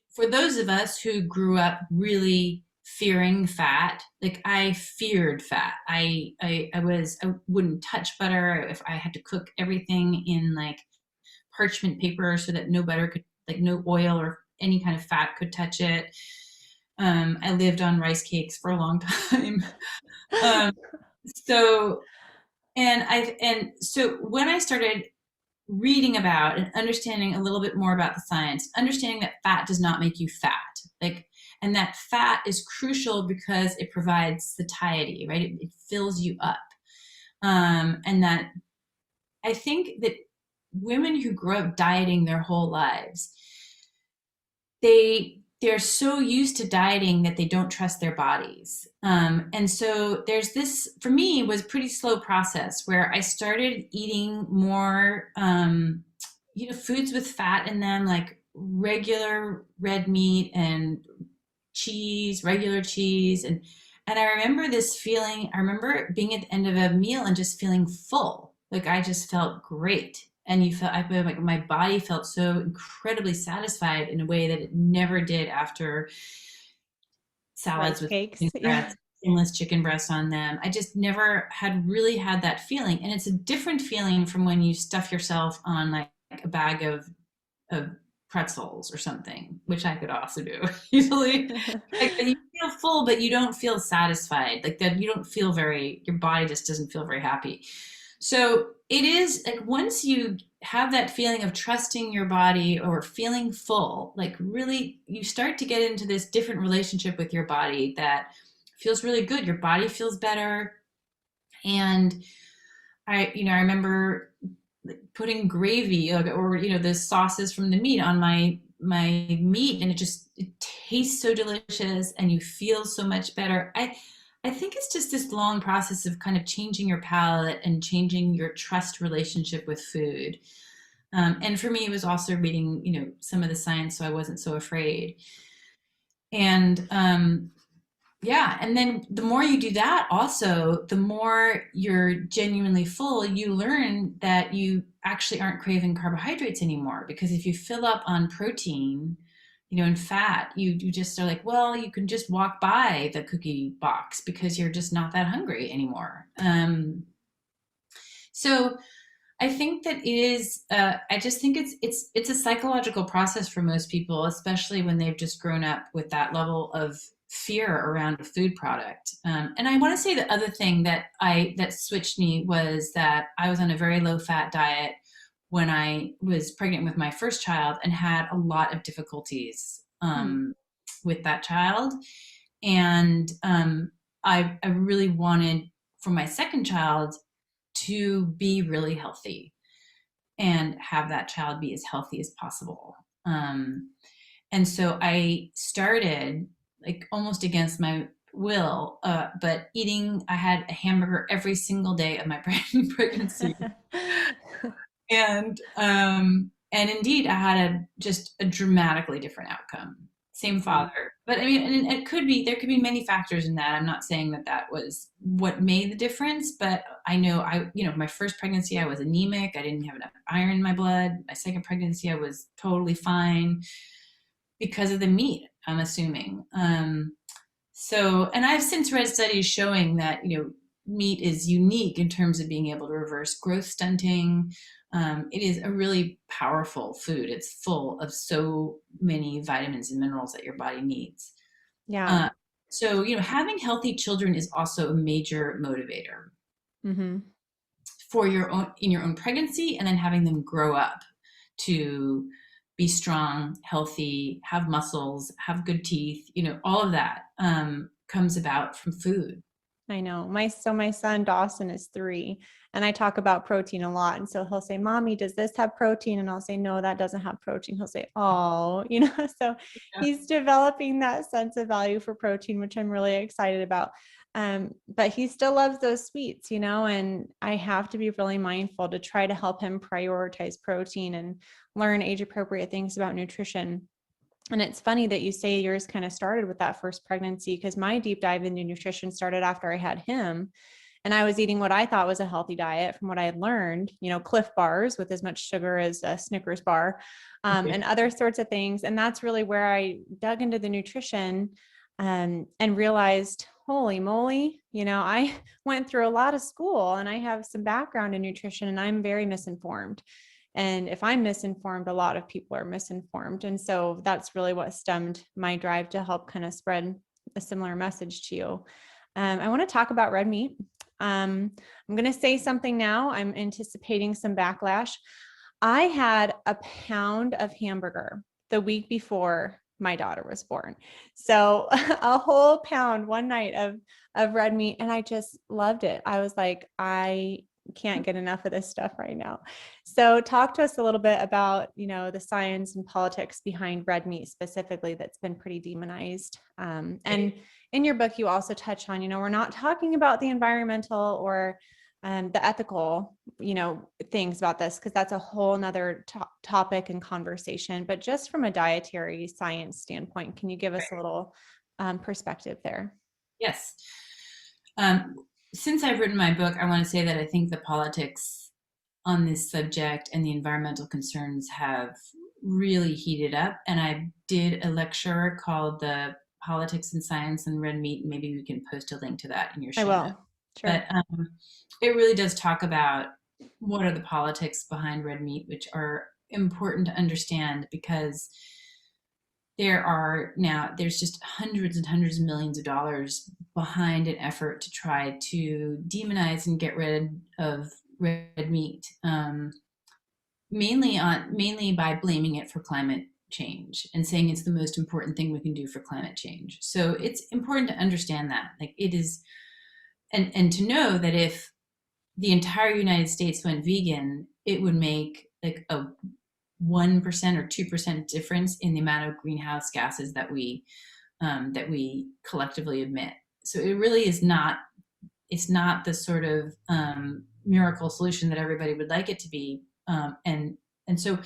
for those of us who grew up really fearing fat, like I feared fat. I wouldn't touch butter. If I had to cook everything in like parchment paper so that no butter could, like no oil or any kind of fat could touch it. I lived on rice cakes for a long time. So when I started reading about and understanding a little bit more about the science, understanding that fat does not make you fat, and that fat is crucial because it provides satiety, right? It fills you up. And that I think that women who grow up dieting their whole lives, they're so used to dieting that they don't trust their bodies. And so there's this, for me, was a pretty slow process where I started eating more, foods with fat in them, like regular red meat and cheese, regular cheese. And I remember this feeling, I remember being at the end of a meal and just feeling full. Like I just felt great. And I feel like my body felt so incredibly satisfied in a way that it never did after salads with cakes, skinless chicken breast on them. I just never really had that feeling. And it's a different feeling from when you stuff yourself on like a bag of pretzels or something, which I could also do easily. Like, you feel full, but you don't feel satisfied. Like that, you don't feel your body just doesn't feel very happy. So it is like once you have that feeling of trusting your body or feeling full, like really you start to get into this different relationship with your body that feels really good. Your body feels better. And I remember putting gravy or the sauces from the meat on my meat, and it tastes so delicious and you feel so much better. I think it's just this long process of kind of changing your palate and changing your trust relationship with food. And for me, it was also reading, some of the science, so I wasn't so afraid. And Yeah, and then the more you do that, also, the more you're genuinely full, you learn that you actually aren't craving carbohydrates anymore. Because if you fill up on protein, and fat, you just are like, well, you can just walk by the cookie box because you're just not that hungry anymore. So I think that it is. I just think it's a psychological process for most people, especially when they've just grown up with that level of fear around a food product. And I want to say the other thing that switched me was that I was on a very low fat diet when I was pregnant with my first child and had a lot of difficulties Hmm. with that child, and I really wanted for my second child to be really healthy and have that child be as healthy as possible. And so I started like almost against my will, but I had a hamburger every single day of my pregnancy. And indeed, I had just a dramatically different outcome. Same Mhm. father, but I mean, and there could be many factors in that. I'm not saying that that was what made the difference, but I know my first pregnancy, I was anemic. I didn't have enough iron in my blood. My second pregnancy, I was totally fine because of the meat, I'm assuming. And I've since read studies showing that, meat is unique in terms of being able to reverse growth stunting. It is a really powerful food. It's full of so many vitamins and minerals that your body needs. Yeah. Uh, so, having healthy children is also a major motivator Hmm. for your own pregnancy, and then having them grow up to be strong, healthy, have muscles, have good teeth, all of that comes about from food. I know. My son Dawson is 3, and I talk about protein a lot. And so he'll say, "Mommy, does this have protein?" And I'll say, "No, that doesn't have protein." He'll say, "Oh," So Yeah. he's developing that sense of value for protein, which I'm really excited about. But he still loves those sweets, and I have to be really mindful to try to help him prioritize protein and learn age appropriate things about nutrition. And it's funny that you say yours kind of started with that first pregnancy, because my deep dive into nutrition started after I had him. And I was eating what I thought was a healthy diet from what I had learned, Cliff bars with as much sugar as a Snickers bar, Okay. and other sorts of things. And that's really where I dug into the nutrition, and realized, holy moly, I went through a lot of school and I have some background in nutrition and I'm very misinformed. And if I'm misinformed, a lot of people are misinformed. And so that's really what stemmed my drive to help kind of spread a similar message to you. I want to talk about red meat. I'm going to say something now. I'm anticipating some backlash. I had a pound of hamburger the week before my daughter was born. So a whole pound one night of red meat. And I just loved it. I was like, I can't get enough of this stuff right now. So talk to us a little bit about, the science and politics behind red meat specifically that's been pretty demonized. And in your book, you also touch on, we're not talking about the environmental or the ethical, things about this, because that's a whole nother topic and conversation. But just from a dietary science standpoint, can you give us a little perspective there? Yes. Um, since I've written my book, I want to say that I think the politics on this subject and the environmental concerns have really heated up. And I did a lecture called The Politics and Science and Red Meat. Maybe we can post a link to that in your I show notes. will. But Sure. it really does talk about what are the politics behind red meat, which are important to understand because there's just hundreds and hundreds of millions of dollars behind an effort to try to demonize and get rid of red meat, mainly by blaming it for climate change and saying it's the most important thing we can do for climate change. So it's important to understand that, like, it is, and to know that if the entire United States went vegan, it would make like a 1% or 2% difference in the amount of greenhouse gases that we collectively emit. So it really is not. It's not the sort of miracle solution that everybody would like it to be. And so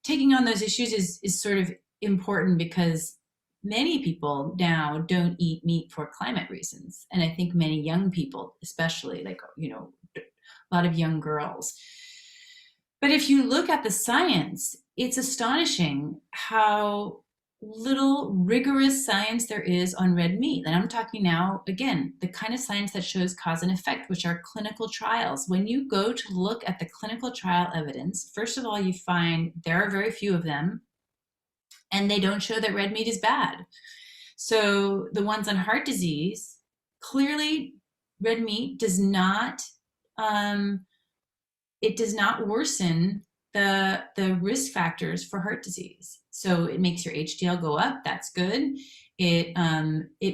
taking on those issues is sort of important because many people now don't eat meat for climate reasons. And I think many young people, especially like, a lot of young girls. But if you look at the science, it's astonishing how little rigorous science there is on red meat. And I'm talking now, again, the kind of science that shows cause and effect, which are clinical trials. When you go to look at the clinical trial evidence, first of all, you find there are very few of them, and they don't show that red meat is bad. So the ones on heart disease, clearly red meat does not, it does not worsen the risk factors for heart disease. So it makes your HDL go up. That's good. It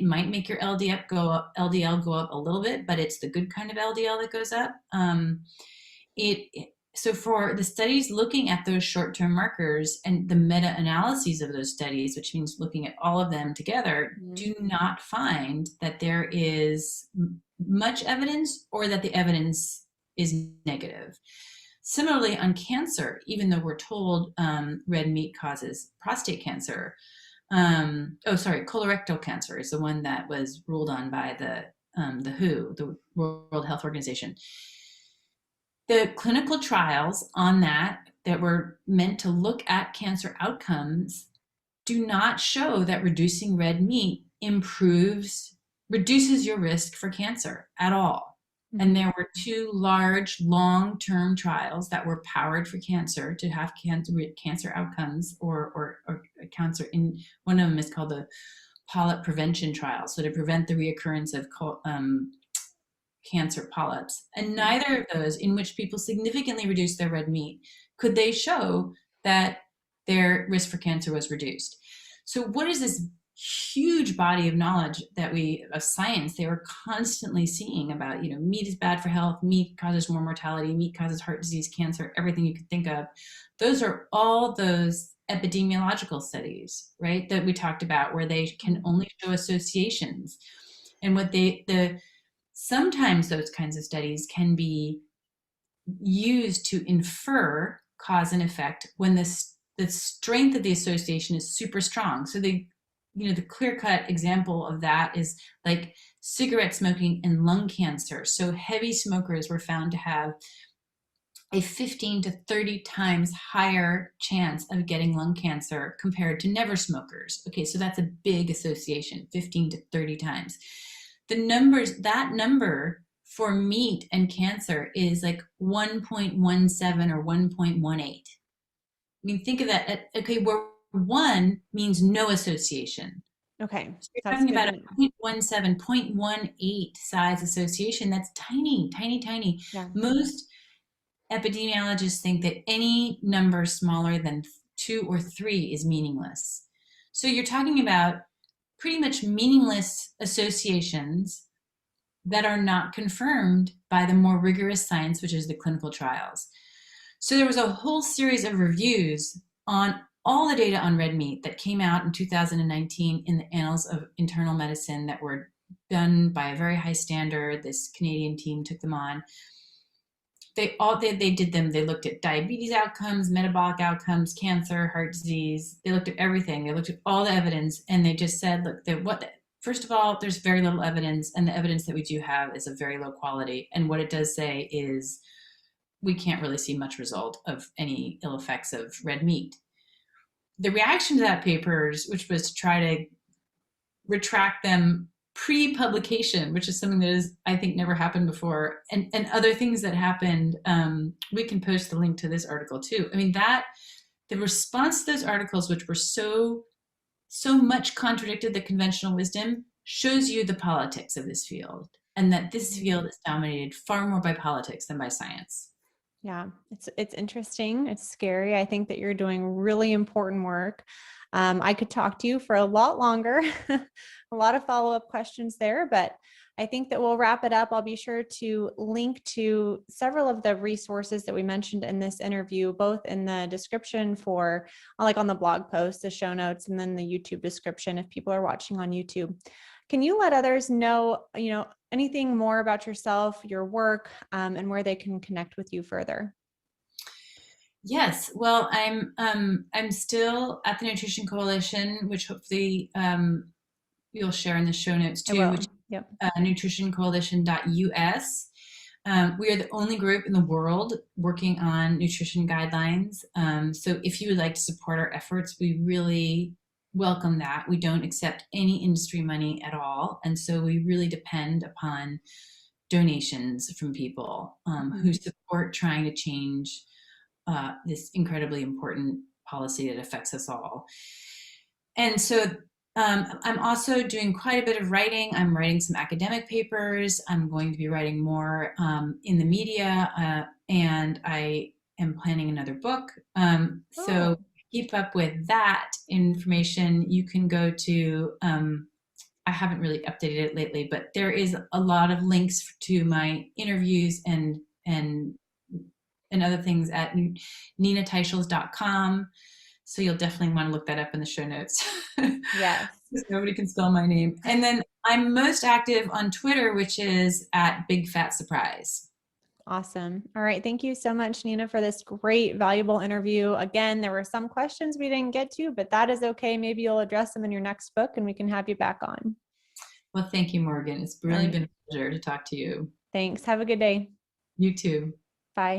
might make your LDL go up a little bit, but it's the good kind of LDL that goes up. So for the studies looking at those short-term markers and the meta-analyses of those studies, which means looking at all of them together, do not find that there is much evidence or that the evidence is negative. Similarly, on cancer, even though we're told red meat causes prostate cancer, colorectal cancer is the one that was ruled on by the WHO, the World Health Organization. The clinical trials on that were meant to look at cancer outcomes do not show that reducing red meat reduces your risk for cancer at all. And there were 2 large long-term trials that were powered for cancer to have cancer outcomes or cancer. In one of them is called the polyp prevention trial, so to prevent the reoccurrence of cancer polyps. And neither of those, in which people significantly reduced their red meat, could they show that their risk for cancer was reduced. So what is this huge body of knowledge of science they were constantly seeing about, meat is bad for health, meat causes more mortality, meat causes heart disease, cancer, everything you could think of. Those are all those epidemiological studies, right, that we talked about, where they can only show associations. And sometimes those kinds of studies can be used to infer cause and effect when the strength of the association is super strong. So the clear-cut example of that is like cigarette smoking and lung cancer. So heavy smokers were found to have a 15 to 30 times higher chance of getting lung cancer compared to never smokers. Okay, so that's a big association, 15 to 30 times. That number for meat and cancer is like 1.17 or 1.18. I mean, think of that. Okay, where 1 means no association. Okay. So you're talking about a 0.17, 0.18 size association. That's tiny, tiny, tiny. Yeah. Most epidemiologists think that any number smaller than 2 or 3 is meaningless. So you're talking about pretty much meaningless associations that are not confirmed by the more rigorous science, which is the clinical trials. So there was a whole series of reviews on all the data on red meat that came out in 2019 in the Annals of Internal Medicine that were done by a very high standard. This Canadian team took them on. They did them. They looked at diabetes outcomes, metabolic outcomes, cancer, heart disease. They looked at everything. They looked at all the evidence, and they just said, look, first of all, there's very little evidence, and the evidence that we do have is of very low quality. And what it does say is we can't really see much result of any ill effects of red meat. The reaction to that paper, which was to try to retract them pre-publication, which is something that is, I think, never happened before, and other things that happened. We can post the link to this article too. I mean, the response to those articles, which were so much contradicted the conventional wisdom, shows you the politics of this field, and that this field is dominated far more by politics than by science. Yeah, it's interesting. It's scary. I think that you're doing really important work. I could talk to you for a lot longer, a lot of follow-up questions there, but I think that we'll wrap it up. I'll be sure to link to several of the resources that we mentioned in this interview, both in the description for, like on the blog post, the show notes, and then the YouTube description if people are watching on YouTube. Can you let others know, anything more about yourself, your work, and where they can connect with you further? Yes. Well, I'm still at the Nutrition Coalition, which hopefully you'll share in the show notes I too, which will. Yep. nutritioncoalition.us. We are the only group in the world working on nutrition guidelines. So if you would like to support our efforts, we really welcome that. We don't accept any industry money at all. And so we really depend upon donations from people who support trying to change this incredibly important policy that affects us all. And so I'm also doing quite a bit of writing. I'm writing some academic papers. I'm going to be writing more in the media, and I am planning another book. So keep up with that information. You can go to, I haven't really updated it lately, but there is a lot of links to my interviews and other things at ninateichels.com. So you'll definitely want to look that up in the show notes. Yes. Because nobody can spell my name. And then I'm most active on Twitter, which is at Big Fat Surprise. Awesome. All right. Thank you so much, Nina, for this great, valuable interview. Again, there were some questions we didn't get to, but that is okay. Maybe you'll address them in your next book and we can have you back on. Well, thank you, Morgan. It's really been a pleasure to talk to you. Thanks. Have a good day. You too.